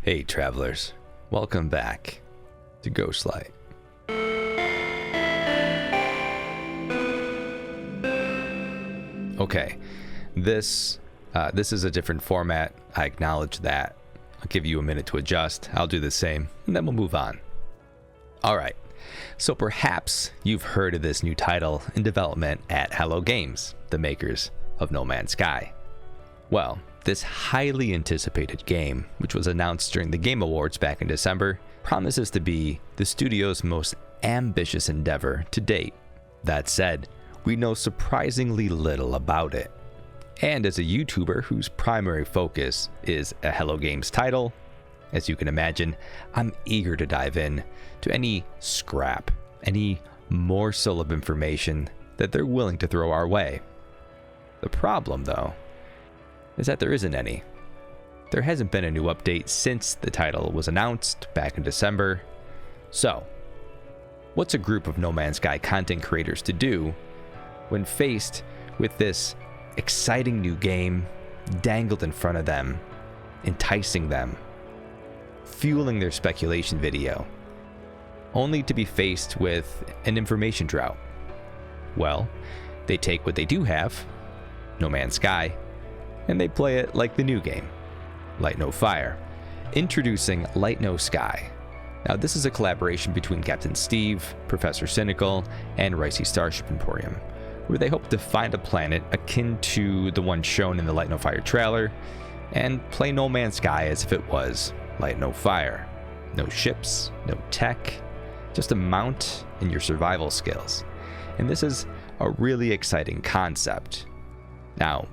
Hey travelers, welcome back to Ghostlight. Okay, this is a different format. I acknowledge that. I'll give you a minute to adjust. I'll do the same, and then we'll move on. Alright, so perhaps you've heard of this new title in development at Hello Games, the makers of No Man's Sky. Well, this highly anticipated game, which was announced during the Game Awards back in December, promises to be the studio's most ambitious endeavor to date. That said, we know surprisingly little about it. And as a YouTuber whose primary focus is a Hello Games title, as you can imagine, I'm eager to dive in to any scrap, any morsel of information that they're willing to throw our way. The problem, though, is that there isn't any. There hasn't been a new update since the title was announced back in December. So, what's a group of No Man's Sky content creators to do when faced with this exciting new game dangled in front of them, enticing them, fueling their speculation video, only to be faced with an information drought? Well, they take what they do have, No Man's Sky, and they play it like the new game, Light No Fire. Introducing Light No Sky. Now this is a collaboration between Captain Steve, Professor Cynical, and Ricey Starship Emporium, where they hope to find a planet akin to the one shown in the Light No Fire trailer, and play No Man's Sky as if it was Light No Fire. No ships, no tech, just a mount and your survival skills. And this is a really exciting concept. Now,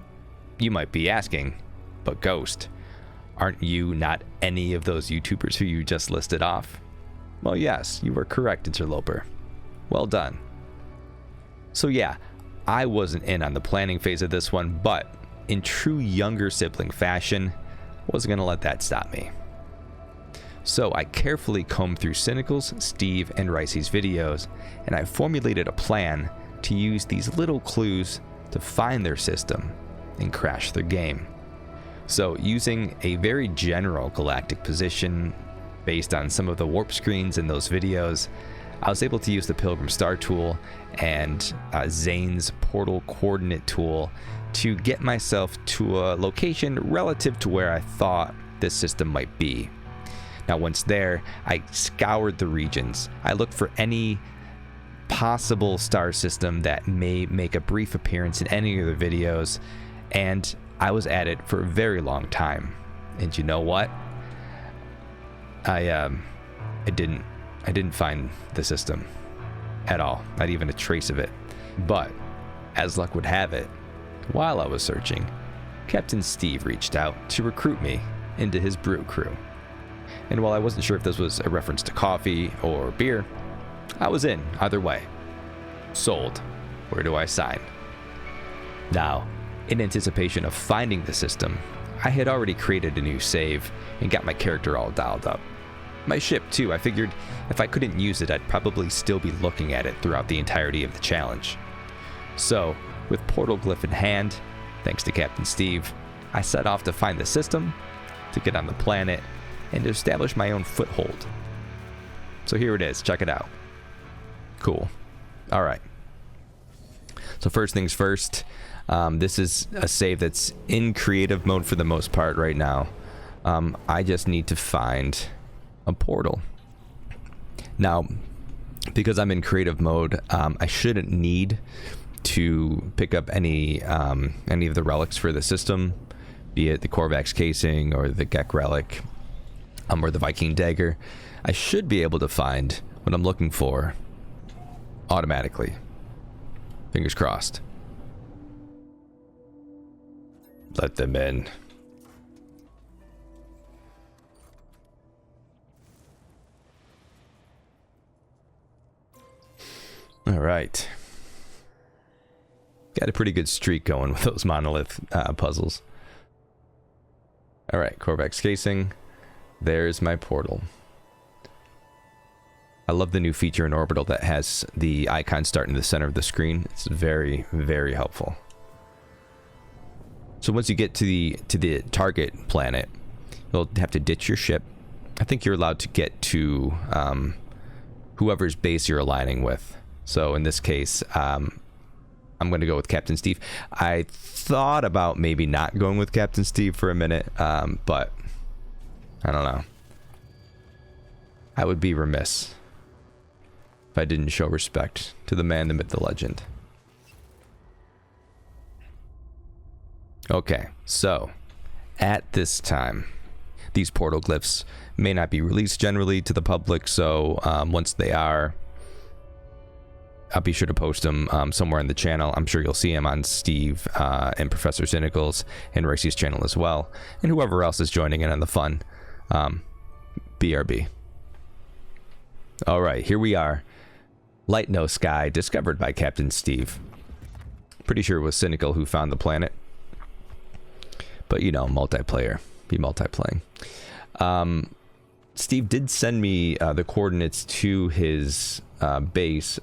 you might be asking, but Ghost, aren't you not any of those YouTubers who you just listed off? Well, yes, you were correct, Interloper. Well done. So yeah, I wasn't in on the planning phase of this one, but in true younger sibling fashion, wasn't going to let that stop me. So I carefully combed through Cynical's, Steve, and Ricey's videos, and I formulated a plan to use these little clues to find their system and crash their game. So using a very general galactic position based on some of the warp screens in those videos, I was able to use the Pilgrim Star tool and Zane's portal coordinate tool to get myself to a location relative to where I thought this system might be. Now once there, I scoured the regions. I looked for any possible star system that may make a brief appearance in any of the videos, and I was at it for a very long time. And you know what? I didn't find the system at all, not even a trace of it. But as luck would have it, while I was searching, Captain Steve reached out to recruit me into his brew crew. And while I wasn't sure if this was a reference to coffee or beer, I was in either way. Sold. Where do I sign? Now, in anticipation of finding the system, I had already created a new save and got my character all dialed up. My ship too, I figured if I couldn't use it, I'd probably still be looking at it throughout the entirety of the challenge. So, with portal glyph in hand, thanks to Captain Steve, I set off to find the system, to get on the planet, and to establish my own foothold. So here it is, check it out. Cool. Alright. So first things first, this is a save that's in creative mode for the most part right now. I just need to find a portal. Now, because I'm in creative mode, I shouldn't need to pick up any of the relics for the system, be it the Korvax casing or the Gek relic, or the Viking dagger. I should be able to find what I'm looking for automatically. Fingers crossed. Let them in. All right. Got a pretty good streak going with those monolith puzzles. All right, Korvax casing. There's my portal. I love the new feature in Orbital that has the icon start in the center of the screen. It's very, very helpful. So once you get to the target planet, you'll have to ditch your ship I think you're allowed to get to whoever's base you're aligning with. So in this case, I'm going to go with Captain Steve. I thought about maybe not going with Captain Steve for a minute, but I don't know. I would be remiss if I didn't show respect to the man, the myth, the legend. Okay, so at this time, these portal glyphs may not be released generally to the public, so once they are, I'll be sure to post them somewhere in the channel. I'm sure you'll see them on Steve and Professor Cynical's and Racey's channel as well, and whoever else is joining in on the fun. BRB. All right, here we are. Light No Sky, discovered by Captain Steve. Pretty sure it was Cynical who found the planet. But, you know, multiplayer. Be multiplaying. Steve did send me the coordinates to his base.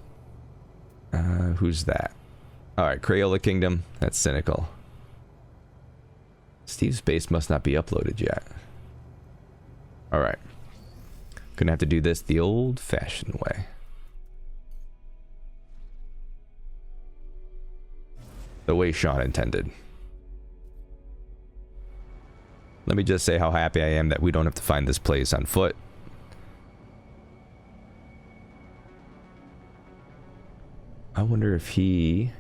Who's that? All right, Crayola Kingdom. That's Cynical. Steve's base must not be uploaded yet. All right. Gonna have to do this the old-fashioned way. The way Sean intended. Let me just say how happy I am that we don't have to find this place on foot. I wonder if he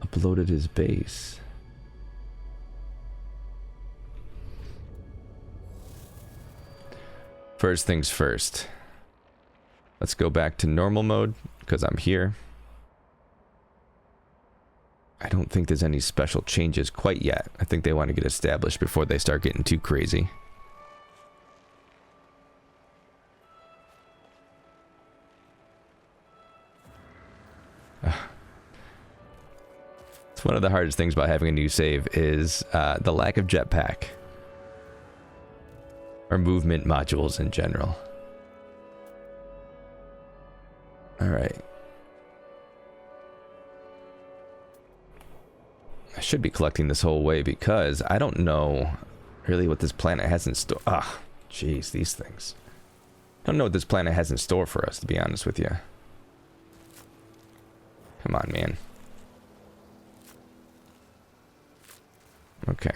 uploaded his base. First things first. Let's go back to normal mode because I'm here. I don't think there's any special changes quite yet. I think they want to get established before they start getting too crazy. It's one of the hardest things about having a new save is the lack of jetpack. Or movement modules in general. Alright. I should be collecting this whole way because I don't know really what this planet has in store. Ah, jeez, these things. I don't know what this planet has in store for us, to be honest with you. Come on, man. Okay.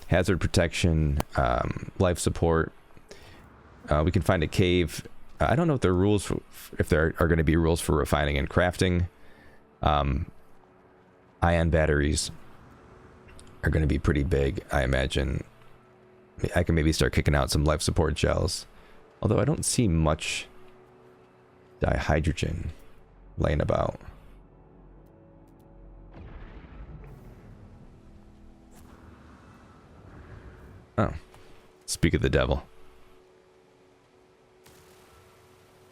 Hazard protection, life support. We can find a cave. I don't know if there are rules for, if there are going to be rules for refining and crafting. Ion batteries are going to be pretty big, I imagine. I can maybe start kicking out some life support gels. Although I don't see much dihydrogen laying about. Oh. Speak of the devil.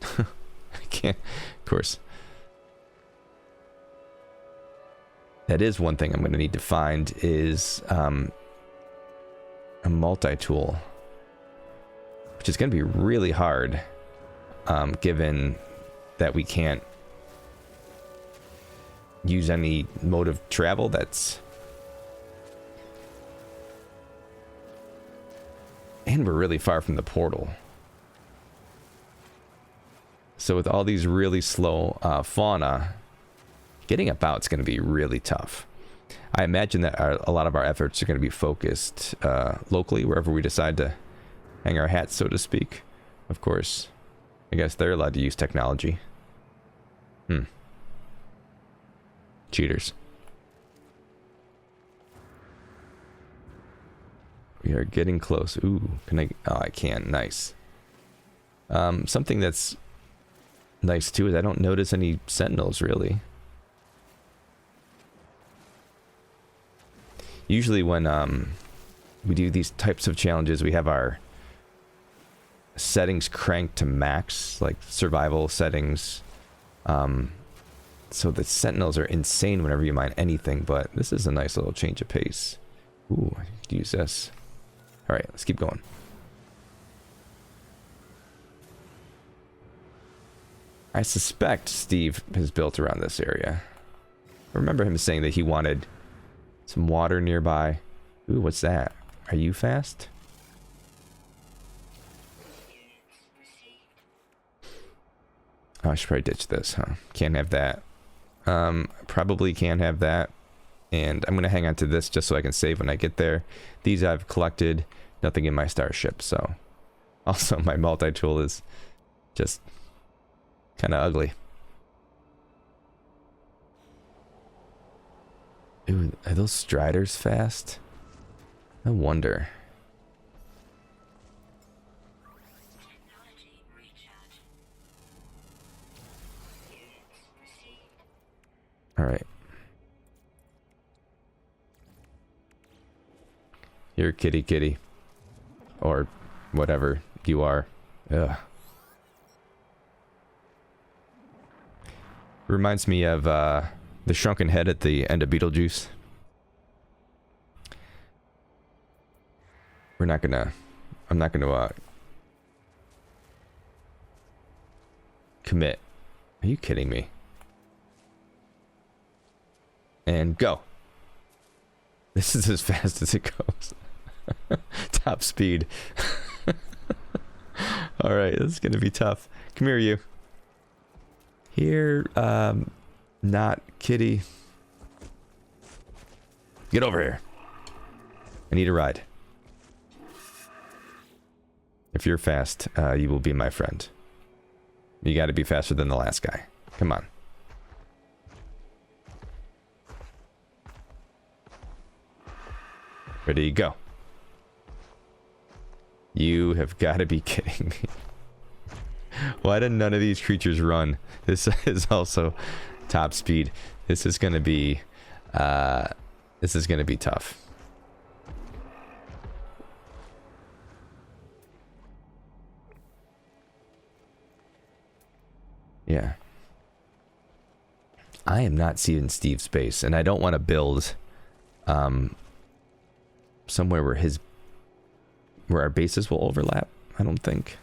I can't, of course. That is one thing I'm going to need to find is a multi-tool. Which is going to be really hard, given that we can't use any mode of travel that's... And we're really far from the portal. So with all these really slow fauna, getting about's going to be really tough. I imagine that a lot of our efforts are going to be focused locally, wherever we decide to hang our hats, so to speak. Of course, I guess they're allowed to use technology. Cheaters. We are getting close. Ooh, can I? Oh, I can. Nice. Something that's nice too is I don't notice any sentinels really. Usually when we do these types of challenges, we have our settings cranked to max, like survival settings. So the sentinels are insane whenever you mine anything, but this is a nice little change of pace. Ooh, I could use this. All right, let's keep going. I suspect Steve has built around this area. I remember him saying that he wanted some water nearby. Ooh, what's that? Are you fast? Oh, I should probably ditch this, huh? Can't have that. Probably can't have that. And I'm going to hang on to this just so I can save when I get there. These I've collected. Nothing in my starship, so... Also, my multi-tool is just kind of ugly. Ooh, are those Striders fast? I wonder. All right. You're kitty kitty. Or whatever you are. Ugh. Reminds me of the shrunken head at the end of Beetlejuice. I'm not gonna commit. Are you kidding me? And go. This is as fast as it goes. Top speed. Alright, this is gonna be tough. Come here, you. Here, not kitty. Get over here. I need a ride. If you're fast, you will be my friend. You gotta be faster than the last guy. Come on. Ready, go. You have got to be kidding me. Why did none of these creatures run? This is also top speed. This is gonna be tough. Yeah. I am not seeing Steve's base, and I don't want to build somewhere where our bases will overlap. I don't think.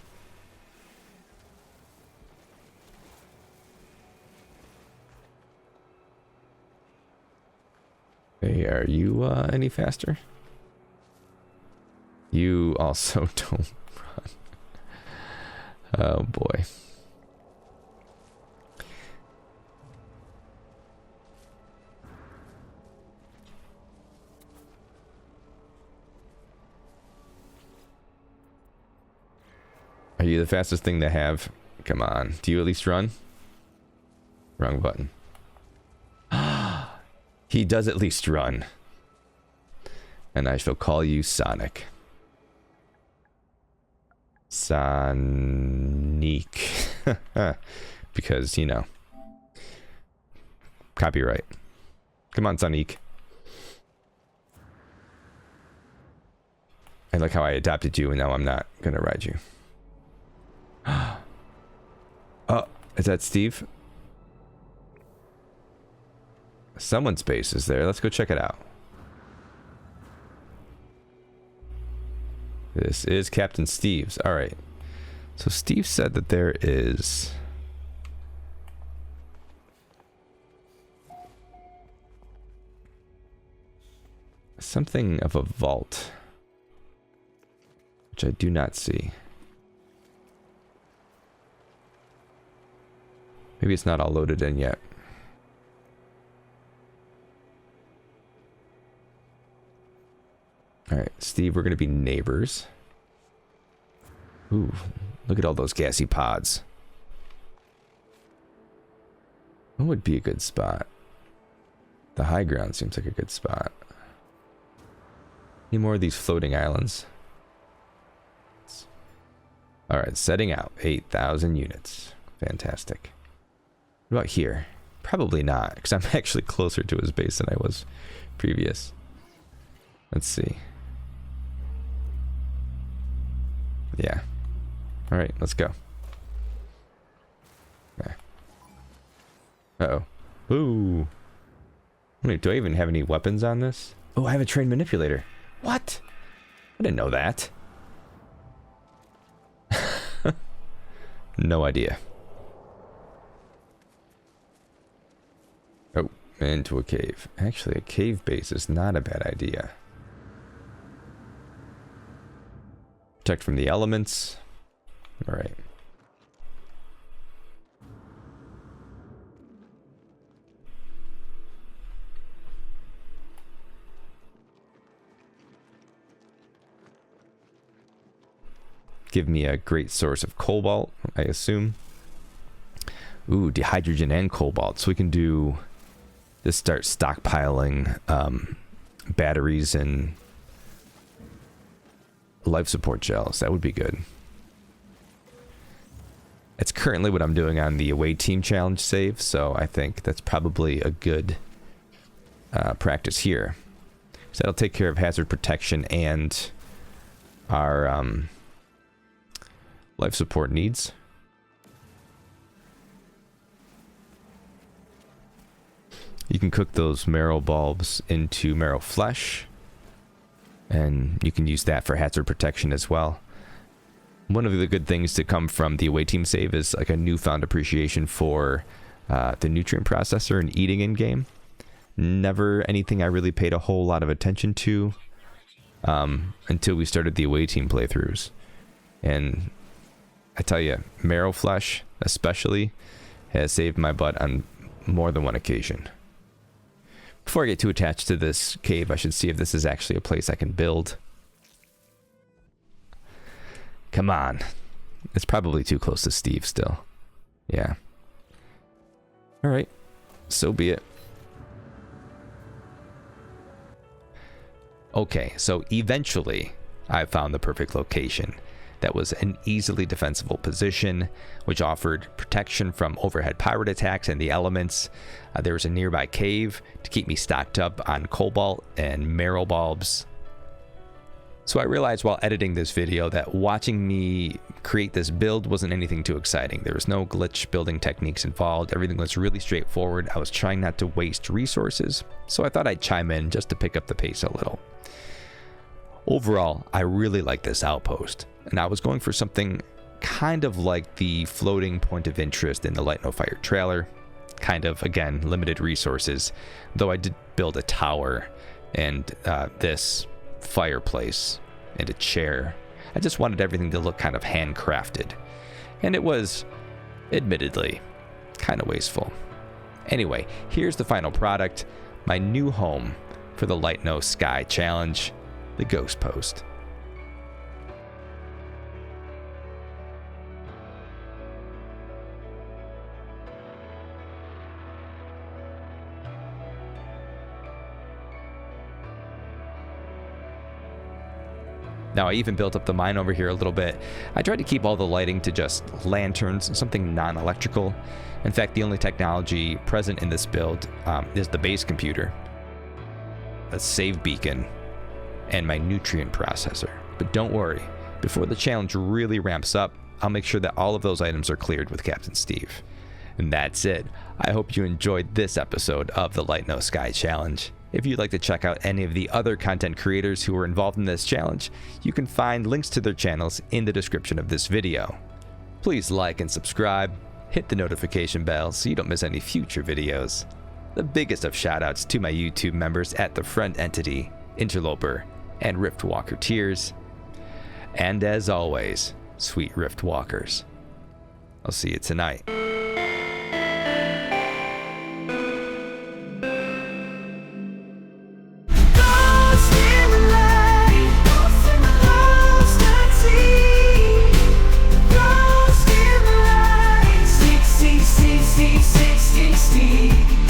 Hey, are you any faster? You also don't run. Oh boy. Are you the fastest thing to have? Come on. Do you at least run? Wrong button. He does at least run. And I shall call you Sonic. Sonic. Because, you know. Copyright. Come on, Sonic. I like how I adopted you and now I'm not gonna ride you. Oh, is that Steve? Someone's base is there. Let's go check it out. This is Captain Steve's. Alright. So Steve said that there is... something of a vault. Which I do not see. Maybe it's not all loaded in yet. Alright, Steve, we're going to be neighbors. Ooh, look at all those gassy pods. What would be a good spot? The high ground seems like a good spot. Any more of these floating islands? Alright, setting out. 8,000 units. Fantastic. What about here? Probably not, because I'm actually closer to his base than I was previous. Let's see. Yeah. Alright, let's go. Okay. Uh-oh. Ooh. Wait, do I even have any weapons on this? Oh, I have a train manipulator. What? I didn't know that. No idea. Oh, into a cave. Actually, a cave base is not a bad idea. Protect from the elements. All right. Give me a great source of cobalt, I assume. Ooh, dehydrogen and cobalt. So we can do just start stockpiling batteries and life support gels. That would be good. It's currently what I'm doing on the away team challenge save, so I think that's probably a good practice here. So that'll take care of hazard protection and our life support needs. You can cook those marrow bulbs into marrow flesh, and you can use that for hazard protection as well. One of the good things to come from the away team save is like a newfound appreciation for the nutrient processor and eating in game. Never anything I really paid a whole lot of attention to until we started the away team playthroughs. And I tell you, marrow flesh especially has saved my butt on more than one occasion. Before I get too attached to this cave, I should see if this is actually a place I can build. Come on. It's probably too close to Steve still. Yeah. Alright. So be it. Okay, so eventually I found the perfect location. That was an easily defensible position, which offered protection from overhead pirate attacks and the elements. There was a nearby cave to keep me stocked up on cobalt and marrow bulbs. So I realized while editing this video that watching me create this build wasn't anything too exciting. There was no glitch building techniques involved. Everything was really straightforward. I was trying not to waste resources, so I thought I'd chime in just to pick up the pace a little. Overall, I really like this outpost, and I was going for something kind of like the floating point of interest in the Light No Fire trailer. Kind of, again, limited resources, though I did build a tower and this fireplace and a chair. I just wanted everything to look kind of handcrafted, and it was, admittedly, kind of wasteful. Anyway, here's the final product, my new home for the Light No Sky challenge. The Ghost Post. Now I even built up the mine over here a little bit. I tried to keep all the lighting to just lanterns, something non-electrical. In fact, the only technology present in this build is the base computer, a save beacon, and my nutrient processor. But don't worry, before the challenge really ramps up, I'll make sure that all of those items are cleared with Captain Steve. And that's it. I hope you enjoyed this episode of the Light No Sky Challenge. If you'd like to check out any of the other content creators who were involved in this challenge, you can find links to their channels in the description of this video. Please like and subscribe, hit the notification bell so you don't miss any future videos. The biggest of shoutouts to my YouTube members at the Friend Entity, Interloper, and Riftwalker tiers. And as always, sweet Riftwalkers, I'll see you tonight. Steve.